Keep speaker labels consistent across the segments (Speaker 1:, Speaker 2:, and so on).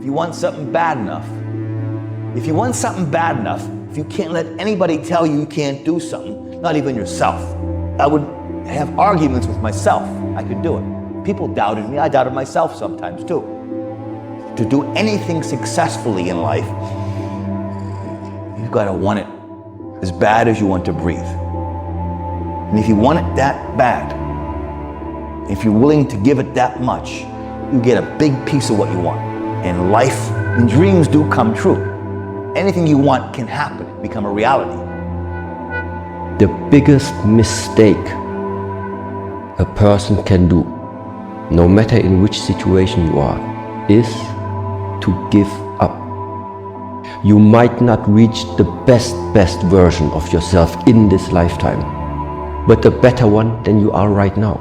Speaker 1: if you want something bad enough, if you can't let anybody tell you you can't do something, not even yourself. I would have arguments with myself. I could do it. People doubted me. I doubted myself sometimes too. To do anything successfully in life, you've got to want it as bad as you want to breathe. And if you want it that bad, if you're willing to give it that much, you get a big piece of what you want. And life and dreams do come true. Anything you want can happen, become a reality.
Speaker 2: The biggest mistake a person can do, no matter in which situation you are, is to give up. You might not reach the best version of yourself in this lifetime, but a better one than you are right now.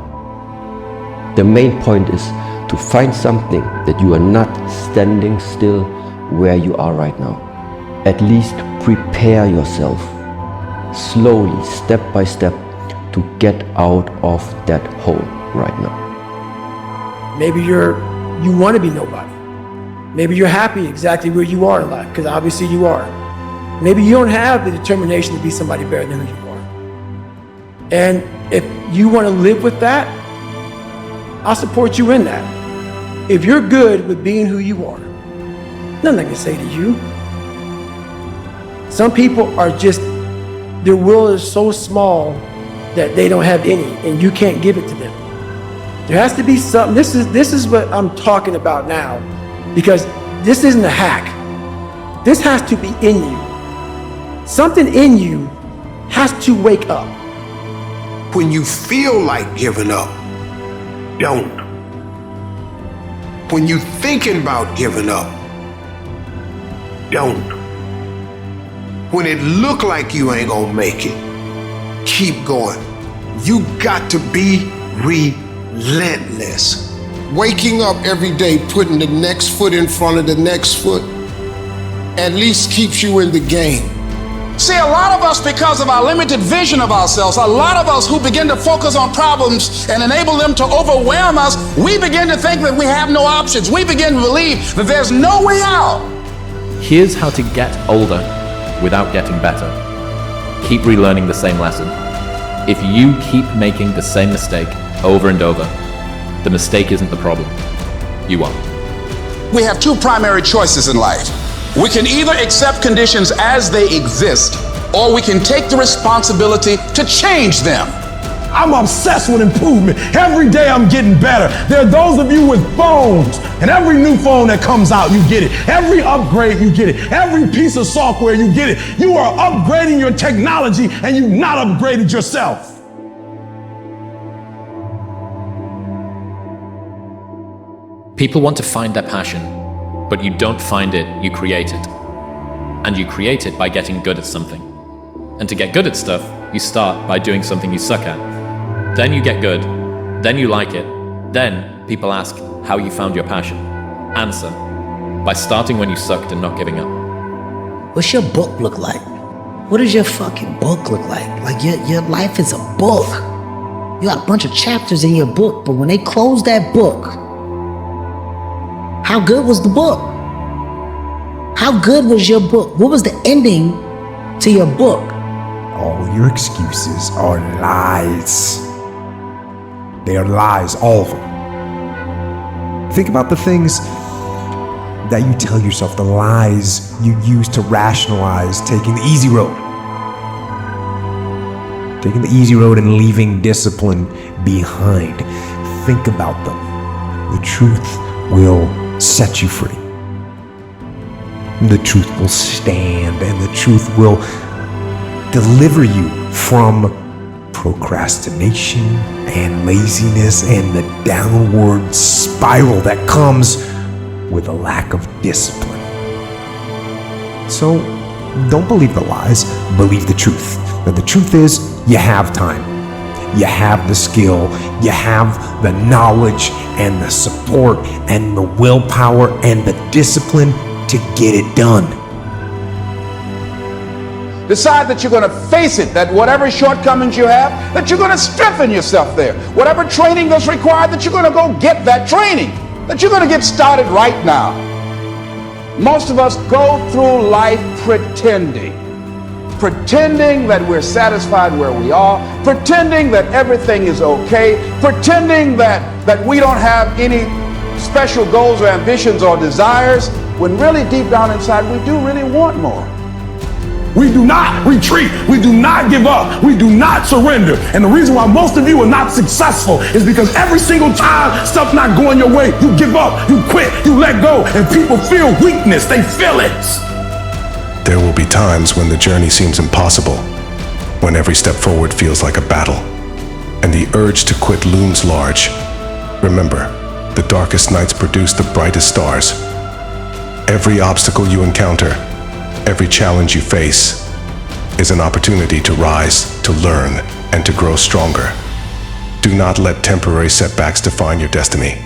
Speaker 2: The main point is to find something that you are not standing still where you are right now. At least prepare yourself slowly, step by step, to get out of that hole right now.
Speaker 3: Maybe you want to be nobody. Maybe you're happy exactly where you are in life, because obviously you are. Maybe you don't have the determination to be somebody better than who you are. And if you want to live with that, I'll support you in that. If you're good with being who you are, nothing I can say to you. Some people are just, their will is so small that they don't have any, and you can't give it to them. There has to be something. This is what I'm talking about now, because this isn't a hack. This has to be in you. Something in you has to wake up.
Speaker 4: When you feel like giving up, don't. When you're thinking about giving up, don't. When it look like you ain't gonna make it, keep going. You got to be relentless. Waking up every day, putting the next foot in front of the next foot, at least keeps you in the game.
Speaker 5: See, a lot of us, because of our limited vision of ourselves, a lot of us who begin to focus on problems and enable them to overwhelm us, we begin to think that we have no options. We begin to believe that there's no way out.
Speaker 6: Here's how to get older without getting better. Keep relearning the same lesson. If you keep making the same mistake over and over, the mistake isn't the problem. You are.
Speaker 5: We have two primary choices in life. We can either accept conditions as they exist, or we can take the responsibility to change them.
Speaker 7: I'm obsessed with improvement. Every day I'm getting better. There are those of you with phones, and every new phone that comes out, you get it. Every upgrade, you get it. Every piece of software, you get it. You are upgrading your technology, and you've not upgraded yourself.
Speaker 6: People want to find their passion, but you don't find it, you create it. And you create it by getting good at something. And to get good at stuff, you start by doing something you suck at. Then you get good, then you like it, then people ask how you found your passion. Answer, by starting when you sucked and not giving up.
Speaker 8: What's your book look like? What does your fucking book look like? Like your life is a book. You got a bunch of chapters in your book, but when they close that book, how good was the book? How good was your book? What was the ending to your book?
Speaker 9: All your excuses are lies. They are lies, all of them. Think about the things that you tell yourself, the lies you use to rationalize taking the easy road. Taking the easy road and leaving discipline behind. Think about them. The truth will set you free. The truth will stand, and the truth will deliver you from procrastination and laziness and the downward spiral that comes with a lack of discipline. So don't believe the lies, believe the truth. And the truth is, you have time. You have the skill, you have the knowledge and the support and the willpower and the discipline to get it done.
Speaker 5: Decide that you're going to face it, that whatever shortcomings you have, that you're going to strengthen yourself there. Whatever training that's required, that you're going to go get that training, that you're going to get started right now. Most of us go through life pretending that we're satisfied where we are, pretending that everything is okay, pretending that we don't have any special goals or ambitions or desires, when really deep down inside we do really want more.
Speaker 7: We do not retreat. We do not give up. We do not surrender. And the reason why most of you are not successful is because every single time stuff's not going your way, you give up, you quit, you let go, and people feel weakness. They feel it.
Speaker 10: There will be times when the journey seems impossible, when every step forward feels like a battle, and the urge to quit looms large. Remember, the darkest nights produce the brightest stars. Every obstacle you encounter, every challenge you face, is an opportunity to rise, to learn, and to grow stronger. Do not let temporary setbacks define your destiny.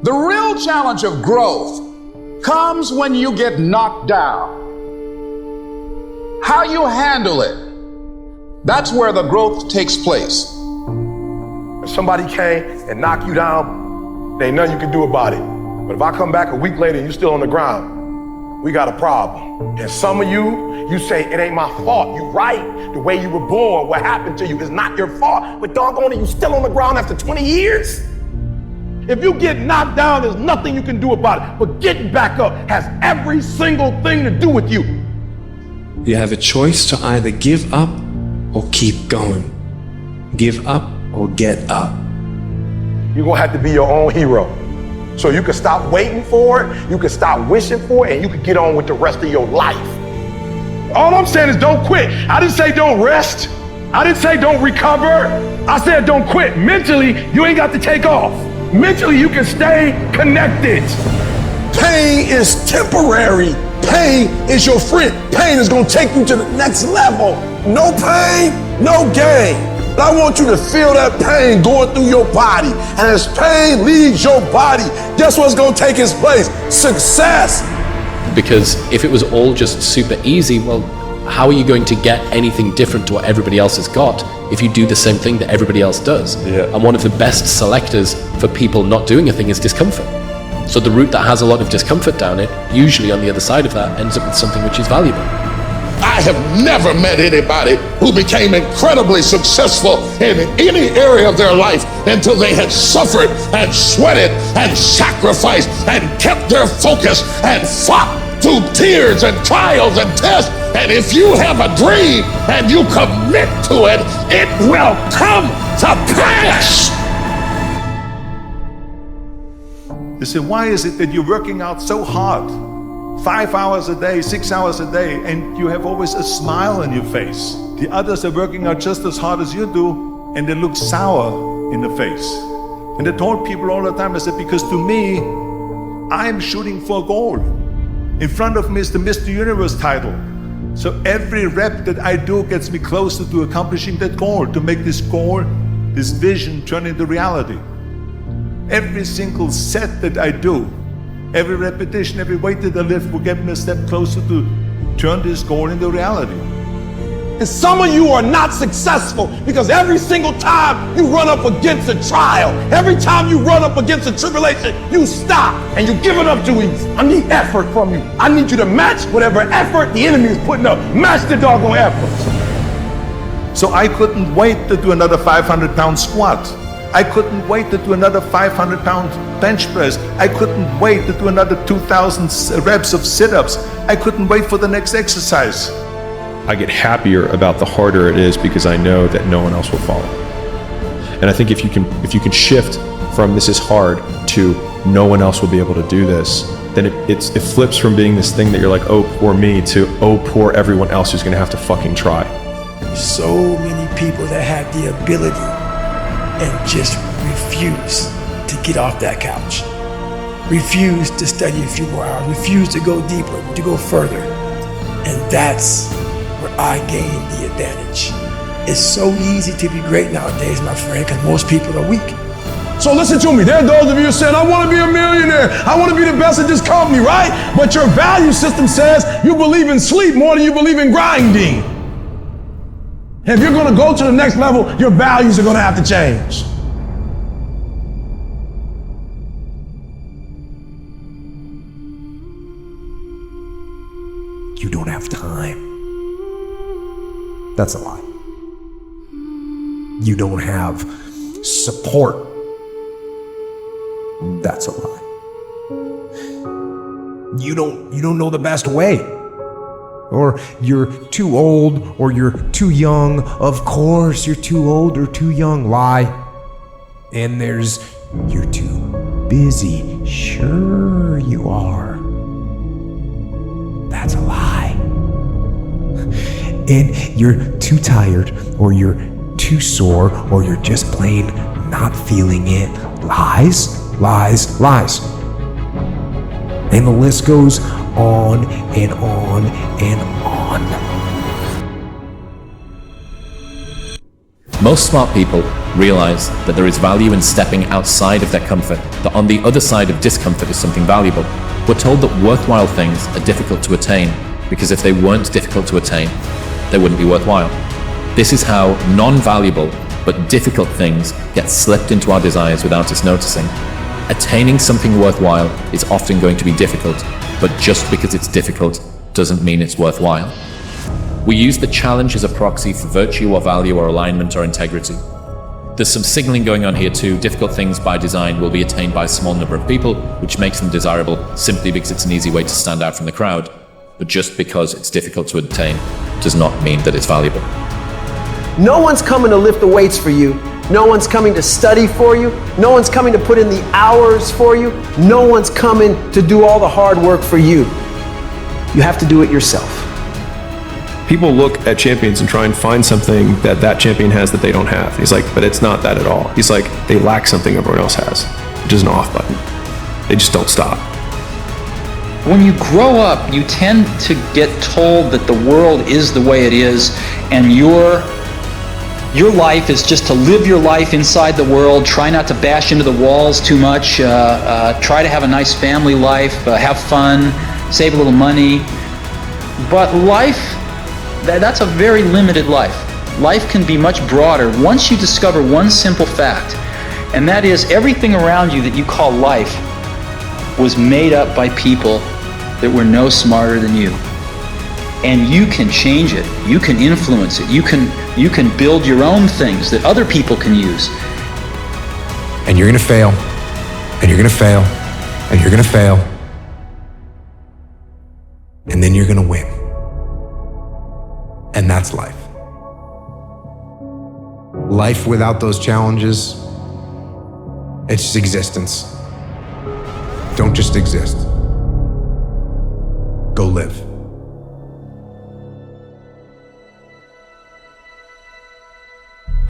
Speaker 5: The real challenge of growth comes when you get knocked down. How you handle it, that's where the growth takes place.
Speaker 7: If somebody came and knocked you down, there ain't nothing you can do about it. But if I come back a week later and you're still on the ground, we got a problem. And some of you say, it ain't my fault. You right. The way you were born, what happened to you is not your fault. But doggone it, you still on the ground after 20 years? If you get knocked down, there's nothing you can do about it. But getting back up has every single thing to do with you.
Speaker 11: You have a choice to either give up or keep going. Give up or get up.
Speaker 7: You're gonna have to be your own hero. So you can stop waiting for it, you can stop wishing for it, and you can get on with the rest of your life. All I'm saying is don't quit. I didn't say don't rest. I didn't say don't recover. I said don't quit. Mentally, you ain't got to take off. Mentally, you can stay connected. Pain is temporary. Pain is your friend. Pain is gonna take you to the next level. No pain, no gain. But I want you to feel that pain going through your body. And as pain leaves your body, guess what's gonna take its place? Success.
Speaker 6: Because if it was all just super easy, well, how are you going to get anything different to what everybody else has got if you do the same thing that everybody else does?
Speaker 7: Yeah.
Speaker 6: And one of the best selectors for people not doing a thing is discomfort. So the route that has a lot of discomfort down it, usually on the other side of that, ends up with something which is valuable.
Speaker 5: I have never met anybody who became incredibly successful in any area of their life until they had suffered and sweated and sacrificed and kept their focus and fought through tears and trials and tests. And if you have a dream and you commit to it, it will come to pass.
Speaker 12: You say, why is it that you're working out so hard? 5 hours a day, 6 hours a day, and you have always a smile on your face. The others are working out just as hard as you do, and they look sour in the face. And I told people all the time, I said, because to me, I'm shooting for a goal. In front of me is the Mr. Universe title. So every rep that I do gets me closer to accomplishing that goal, to make this goal, this vision turn into reality. Every single set that I do, every repetition, every weight that I lift will get me a step closer to turn this goal into reality.
Speaker 7: And some of you are not successful because every single time you run up against a trial, every time you run up against a tribulation, you stop and you give it up too easy. I need effort from you. I need you to match whatever effort the enemy is putting up. Match the doggone effort.
Speaker 12: So I couldn't wait to do another 500-pound squat. I couldn't wait to do another 500-pound bench press. I couldn't wait to do another 2,000 reps of sit-ups. I couldn't wait for the next exercise.
Speaker 13: I get happier about the harder it is because I know that no one else will follow. And I think if you can shift from this is hard to no one else will be able to do this, then it flips from being this thing that you're like, oh, poor me, to oh, poor everyone else who's gonna have to fucking try.
Speaker 3: So many people that have the ability and just refuse to get off that couch. Refuse to study a few more hours. Refuse to go deeper, to go further. And that's where I gain the advantage. It's so easy to be great nowadays, my friend, because most people are weak.
Speaker 7: So listen to me. There are those of you who said, I want to be a millionaire. I want to be the best at this company, right? But your value system says you believe in sleep more than you believe in grinding. If you're going to go to the next level, your values are going to have to change.
Speaker 9: You don't have time. That's a lie. You don't have support. That's a lie. You don't know the best way. Or you're too old, or you're too young. Of course you're too old or too young. Lie. And there's you're too busy. Sure you are. That's a lie. And you're too tired, or you're too sore, or you're just plain not feeling it. Lies, lies, lies. And the list goes on and on and on.
Speaker 6: Most smart people realize that there is value in stepping outside of their comfort, that on the other side of discomfort is something valuable. We're told that worthwhile things are difficult to attain, because if they weren't difficult to attain, they wouldn't be worthwhile. This is how non-valuable but difficult things get slipped into our desires without us noticing. Attaining something worthwhile is often going to be difficult, but just because it's difficult doesn't mean it's worthwhile. We use the challenge as a proxy for virtue or value or alignment or integrity. There's some signaling going on here too. Difficult things by design will be attained by a small number of people, which makes them desirable simply because it's an easy way to stand out from the crowd. But just because it's difficult to attain does not mean that it's valuable.
Speaker 14: No one's coming to lift the weights for you. No one's coming to study for you. No one's coming to put in the hours for you. No one's coming to do all the hard work for you. You have to do it yourself.
Speaker 13: People look at champions and try and find something that that champion has that they don't have. He's like, but it's not that at all. He's like, they lack something everyone else has, which is an off button. They just don't stop.
Speaker 15: When you grow up, you tend to get told that the world is the way it is, and your life is just to live your life inside the world, try not to bash into the walls too much, try to have a nice family life, have fun, save a little money. But life, that's a very limited life. Life can be much broader once you discover one simple fact, and that is everything around you that you call life was made up by people that were no smarter than you. And you can change it, you can influence it, you can build your own things that other people can use.
Speaker 9: And you're gonna fail, and you're gonna fail, and you're gonna fail. And then you're gonna win. And that's life. Life without those challenges, it's just existence. Don't just exist. Go live.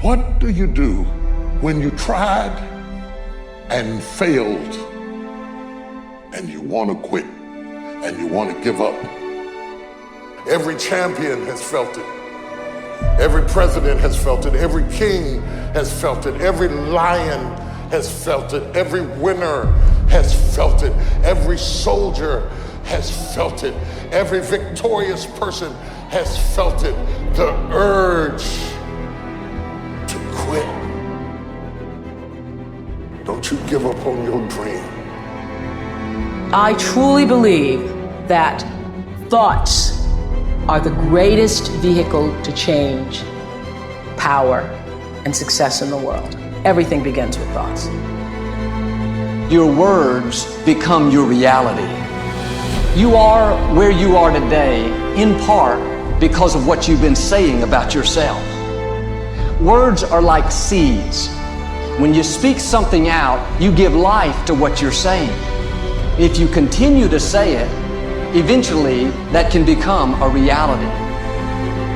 Speaker 16: What do you do when you tried and failed and you want to quit and you want to give up? Every champion has felt it. Every president has felt it. Every king has felt it. Every lion has felt it. Every winner has felt it. Every soldier has felt it. Every victorious person has felt it. The urge to quit. Don't you give up on your dream.
Speaker 17: I truly believe that thoughts are the greatest vehicle to change power and success in the world. Everything begins with thoughts.
Speaker 18: Your words become your reality. You are where you are today, in part because of what you've been saying about yourself. Words are like seeds. When you speak something out, you give life to what you're saying. If you continue to say it, eventually that can become a reality.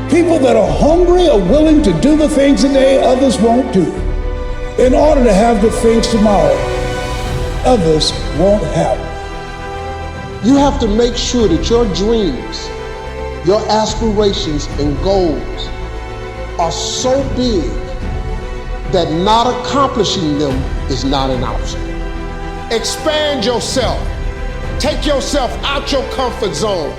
Speaker 19: People that are hungry are willing to do the things today others won't do in order to have the things tomorrow others won't have.
Speaker 20: You have to make sure that your dreams, your aspirations and goals are so big that not accomplishing them is not an option. Expand yourself. Take yourself out your comfort zone.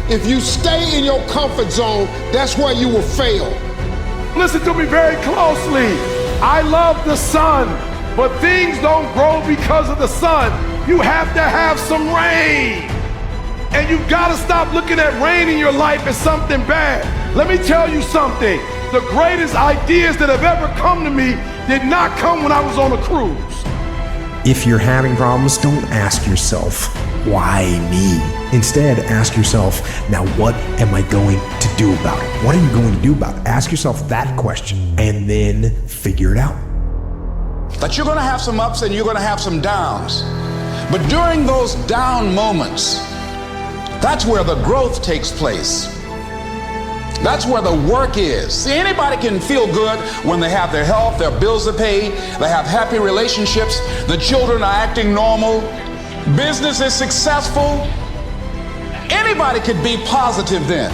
Speaker 20: If you stay in your comfort zone, that's where you will fail.
Speaker 7: Listen to me very closely. I love the sun, but things don't grow because of the sun. You have to have some rain. And you've got to stop looking at rain in your life as something bad. Let me tell you something. The greatest ideas that have ever come to me did not come when I was on a cruise.
Speaker 9: If you're having problems, don't ask yourself, why me? Instead, ask yourself, now what am I going to do about it? What are you going to do about it? Ask yourself that question and then figure it out.
Speaker 5: That you're going to have some ups and you're going to have some downs. But during those down moments, that's where the growth takes place. That's where the work is. See, anybody can feel good when they have their health, their bills are paid, they have happy relationships, the children are acting normal, business is successful. Anybody can be positive then.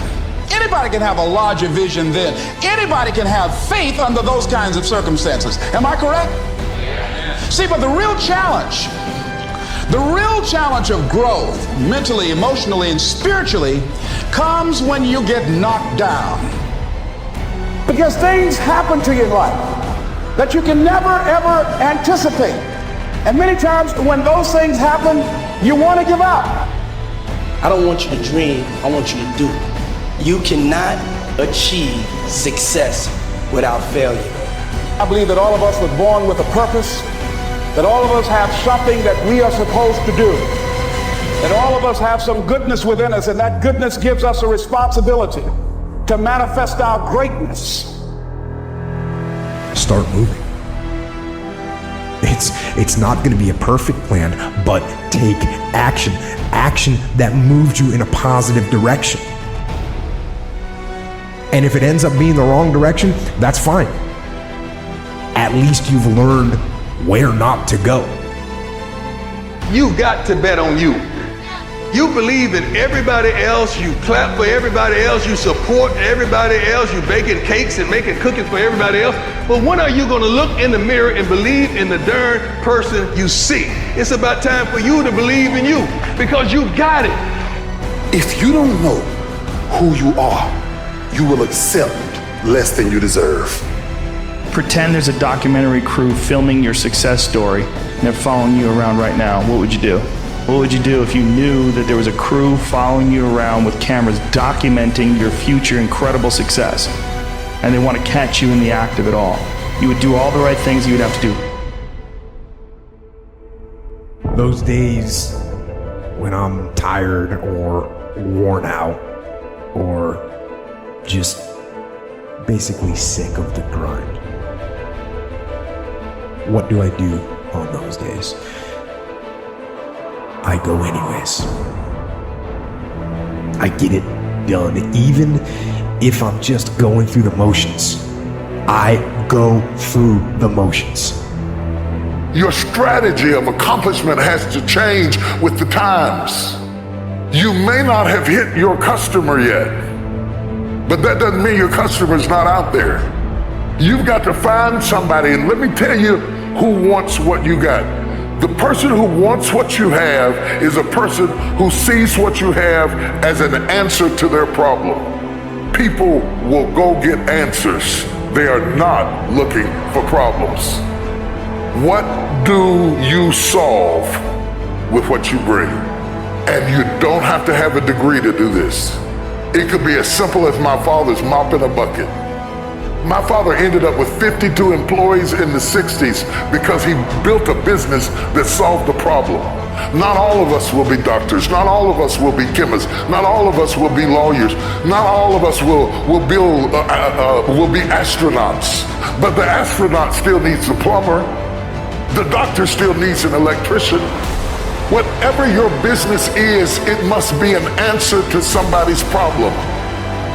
Speaker 5: Anybody can have a larger vision then. Anybody can have faith under those kinds of circumstances. Am I correct? See, but the real challenge of growth, mentally, emotionally, and spiritually, comes when you get knocked down.
Speaker 21: Because things happen to you in life that you can never, ever anticipate. And many times when those things happen, you want to give up.
Speaker 22: I don't want you to dream, I want you to do. You cannot achieve success without failure.
Speaker 21: I believe that all of us were born with a purpose, that all of us have something that we are supposed to do, that all of us have some goodness within us, and that goodness gives us a responsibility to manifest our greatness.
Speaker 9: Start moving. It's not going to be a perfect plan, but take action. Action that moves you in a positive direction. And if it ends up being the wrong direction, that's fine. At least you've learned where not to go.
Speaker 23: You've got to bet on you. You believe in everybody else, you clap for everybody else, you support everybody else, you baking cakes and making cookies for everybody else. But when are you going to look in the mirror and believe in the darn person you see? It's about time for you to believe in you, because you got it.
Speaker 16: If you don't know who you are, you will accept less than you deserve.
Speaker 24: Pretend there's a documentary crew filming your success story and they're following you around right now. What would you do? What would you do if you knew that there was a crew following you around with cameras documenting your future incredible success and they want to catch you in the act of it all? You would do all the right things you would have to do.
Speaker 9: Those days when I'm tired or worn out or just basically sick of the grind. What do I do on those days? I go anyways. I get it done, even if I'm just going through the motions. I go through the motions.
Speaker 16: Your strategy of accomplishment has to change with the times. You may not have hit your customer yet, but that doesn't mean your customer's not out there. You've got to find somebody, and let me tell you who wants what you got. The person who wants what you have is a person who sees what you have as an answer to their problem. People will go get answers. They are not looking for problems. What do you solve with what you bring? And you don't have to have a degree to do this. It could be as simple as my father's mopping a bucket. My father ended up with 52 employees in the 60s because he built a business that solved the problem. Not all of us will be doctors. Not all of us will be chemists. Not all of us will be lawyers. Not all of us will be astronauts. But the astronaut still needs a plumber. The doctor still needs an electrician. Whatever your business is, it must be an answer to somebody's problem.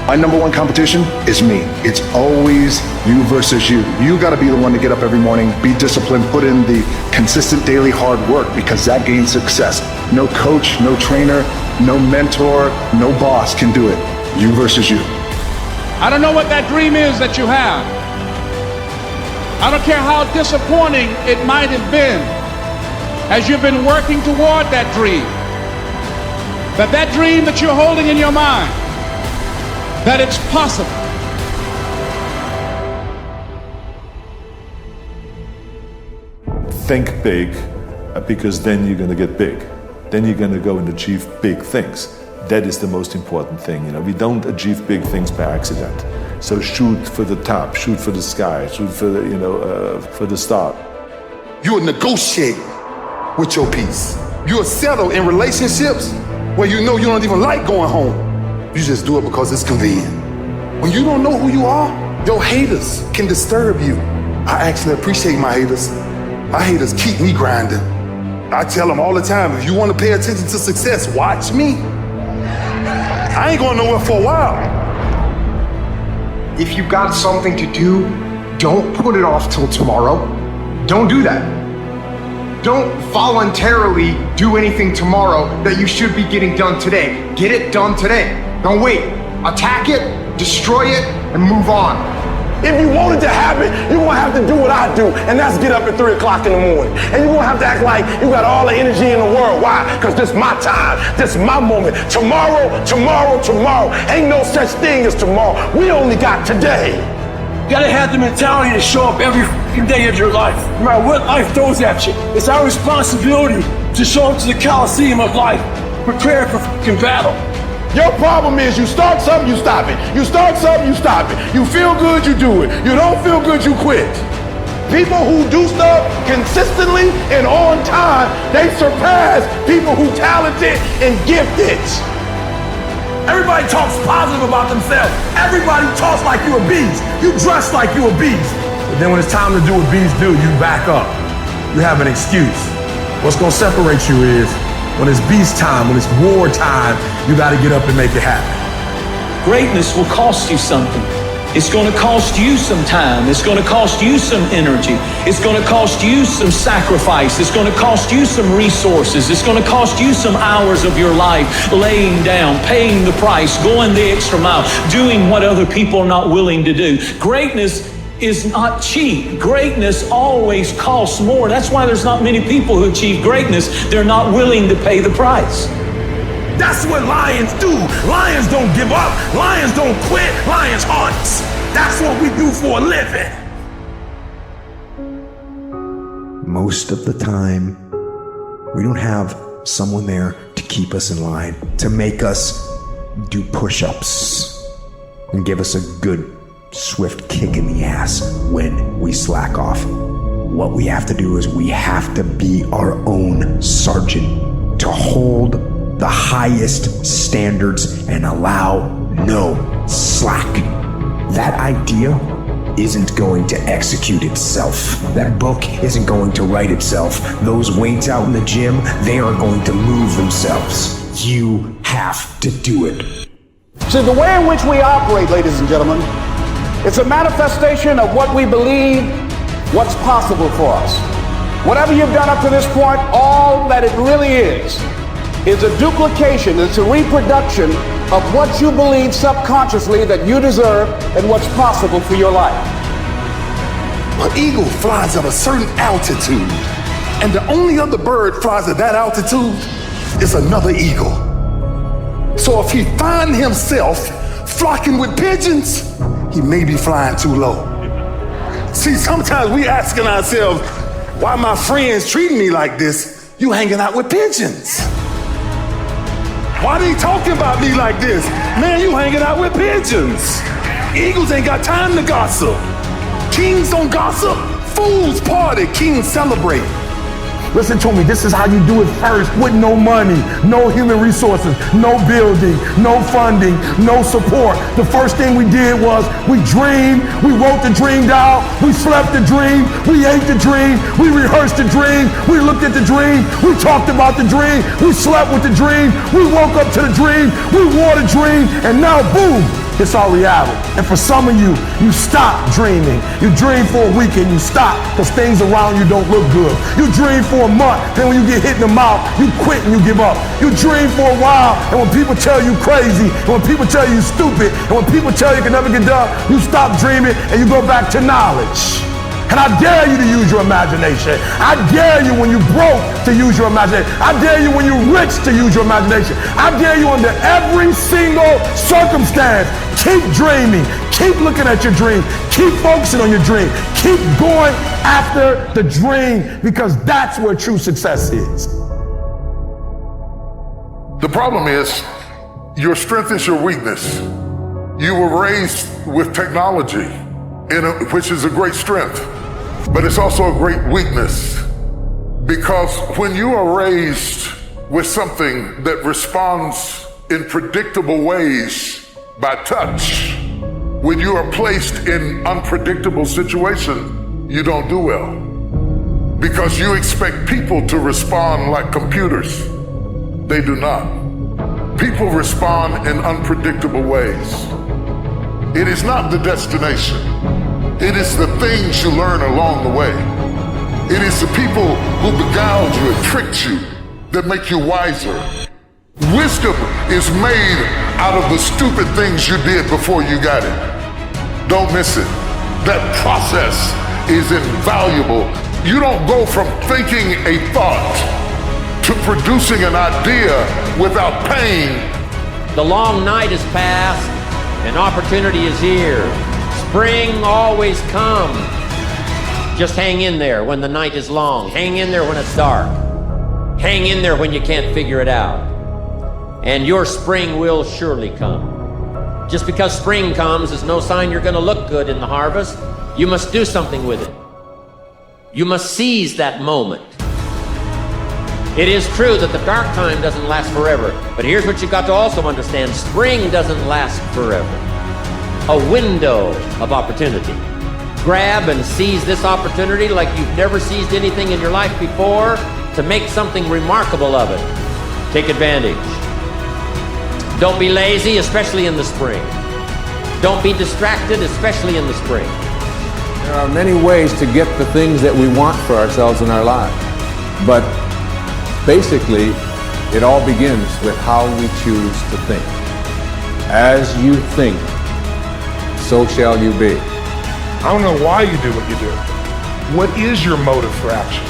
Speaker 25: My number one competition is me. It's always you versus you. You gotta be the one to get up every morning, be disciplined, put in the consistent daily hard work, because that gains success. No coach, no trainer, no mentor, no boss can do it. You versus you.
Speaker 26: I don't know what that dream is that you have.
Speaker 21: I don't care how disappointing it might have been as you've been working toward that dream, that dream that you're holding in your mind, that it's possible.
Speaker 12: Think big, because then you're going to get big. Then you're going to go and achieve big things. That is the most important thing. You know, we don't achieve big things by accident. So shoot for the top, shoot for the sky, shoot for the, for the start.
Speaker 16: You'll negotiate with your peace. You'll settle in relationships where you know you don't even like going home. You just do it because it's convenient. When you don't know who you are, your haters can disturb you. I actually appreciate my haters. My haters keep me grinding. I tell them all the time, if you want to pay attention to success, watch me. I ain't going nowhere for a while.
Speaker 1: If you got something to do, don't put it off till tomorrow. Don't do that. Don't voluntarily do anything tomorrow that you should be getting done today. Get it done today. Don't wait. Attack it, destroy it, and move on.
Speaker 7: If you want it to happen, you're gonna have to do what I do, and that's get up at 3 o'clock in the morning. And you're gonna have to act like you got all the energy in the world. Why? Because this is my time, this is my moment. Tomorrow, tomorrow, tomorrow. Ain't no such thing as tomorrow. We only got today.
Speaker 2: You gotta have the mentality to show up every day of your life, no matter what life throws at you. It's our responsibility to show up to the Coliseum of life, prepared for fucking battle.
Speaker 7: Your problem is you start something, you stop it. You start something, you stop it. You feel good, you do it. You don't feel good, you quit. People who do stuff consistently and on time, they surpass people who talented and gifted. Everybody talks positive about themselves. Everybody talks like you a beast. You dress like you a beast. But then when it's time to do what beasts do, you back up. You have an excuse. What's gonna separate you is when it's beast time, when it's war time, you gotta get up and make it happen.
Speaker 15: Greatness will cost you something. It's going to cost you some time. It's going to cost you some energy. It's going to cost you some sacrifice. It's going to cost you some resources. It's going to cost you some hours of your life laying down, paying the price, going the extra mile, doing what other people are not willing to do. Greatness is not cheap. Greatness always costs more. That's why there's not many people who achieve greatness. They're not willing to pay the price.
Speaker 7: That's what lions do. Lions don't give up. Lions don't quit. Lions hunt. That's what we do for a living.
Speaker 9: Most of the time, we don't have someone there to keep us in line, to make us do push-ups and give us a good swift kick in the ass when we slack off. What we have to do is we have to be our own sergeant, to hold the highest standards and allow no slack. That idea isn't going to execute itself. That book isn't going to write itself. Those weights out in the gym, they are going to move themselves. You have to do it.
Speaker 21: See, the way in which we operate, ladies and gentlemen, it's a manifestation of what we believe, what's possible for us. Whatever you've done up to this point, all that it really is a duplication, it's a reproduction of what you believe subconsciously that you deserve and what's possible for your life.
Speaker 16: An eagle flies at a certain altitude, and the only other bird flies at that altitude is another eagle. So if he finds himself flocking with pigeons, he may be flying too low. See, sometimes we asking ourselves, why my friends treating me like this? You hanging out with pigeons. Why they talking about me like this? Man, you hanging out with pigeons. Eagles ain't got time to gossip. Kings don't gossip. Fools party, kings celebrate.
Speaker 7: Listen to me, this is how you do it first, with no money, no human resources, no building, no funding, no support. The first thing we did was we dreamed, we wrote the dream down, we slept the dream, we ate the dream, we rehearsed the dream, we looked at the dream, we talked about the dream, we slept with the dream, we woke up to the dream, we wore the dream, and now boom, it's our reality. And for some of you, you stop dreaming. You dream for a week and you stop because things around you don't look good. You dream for a month, then when you get hit in the mouth, you quit and you give up. You dream for a while, and when people tell you crazy, and when people tell you stupid, and when people tell you can never get done, you stop dreaming and you go back to knowledge. And I dare you to use your imagination. I dare you when you're broke to use your imagination. I dare you when you're rich to use your imagination. I dare you under every single circumstance. Keep dreaming. Keep looking at your dream. Keep focusing on your dream. Keep going after the dream, because that's where true success is.
Speaker 16: The problem is, your strength is your weakness. You were raised with technology, which is a great strength, but it's also a great weakness. Because when you are raised with something that responds in predictable ways by touch, when you are placed in unpredictable situations, you don't do well. Because you expect people to respond like computers. They do not. People respond in unpredictable ways. It is not the destination. It is the things you learn along the way. It is the people who beguiled you and tricked you that make you wiser. Wisdom is made out of the stupid things you did before you got it. Don't miss it. That process is invaluable. You don't go from thinking a thought to producing an idea without pain.
Speaker 3: The long night is past and opportunity is here. Spring always comes. Just hang in there when the night is long. Hang in there when it's dark. Hang in there when you can't figure it out. And your spring will surely come. Just because spring comes is no sign you're going to look good in the harvest. You must do something with it. You must seize that moment. It is true that the dark time doesn't last forever, but here's what you've got to also understand. Spring doesn't last forever. A window of opportunity. Grab and seize this opportunity like you've never seized anything in your life before to make something remarkable of it. Take advantage. Don't be lazy, especially in the spring. Don't be distracted, especially in the spring.
Speaker 4: There are many ways to get the things that we want for ourselves in our lives, but basically, it all begins with how we choose to think. As you think, so shall you be.
Speaker 25: I don't know why you do what you do. What is your motive for action?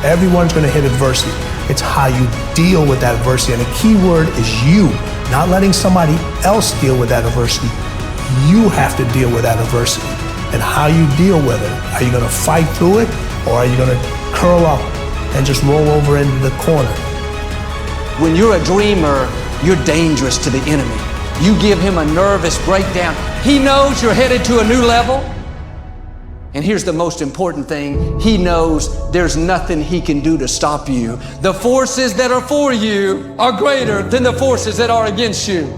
Speaker 8: Everyone's going to hit adversity. It's how you deal with that adversity. And the key word is you, not letting somebody else deal with that adversity. You have to deal with that adversity. And how you deal with it. Are you going to fight through it, or are you going to curl up and just roll over into the corner?
Speaker 18: When you're a dreamer, you're dangerous to the enemy. You give him a nervous breakdown. He knows you're headed to a new level. And here's the most important thing. He knows there's nothing he can do to stop you. The forces that are for you are greater than the forces that are against you.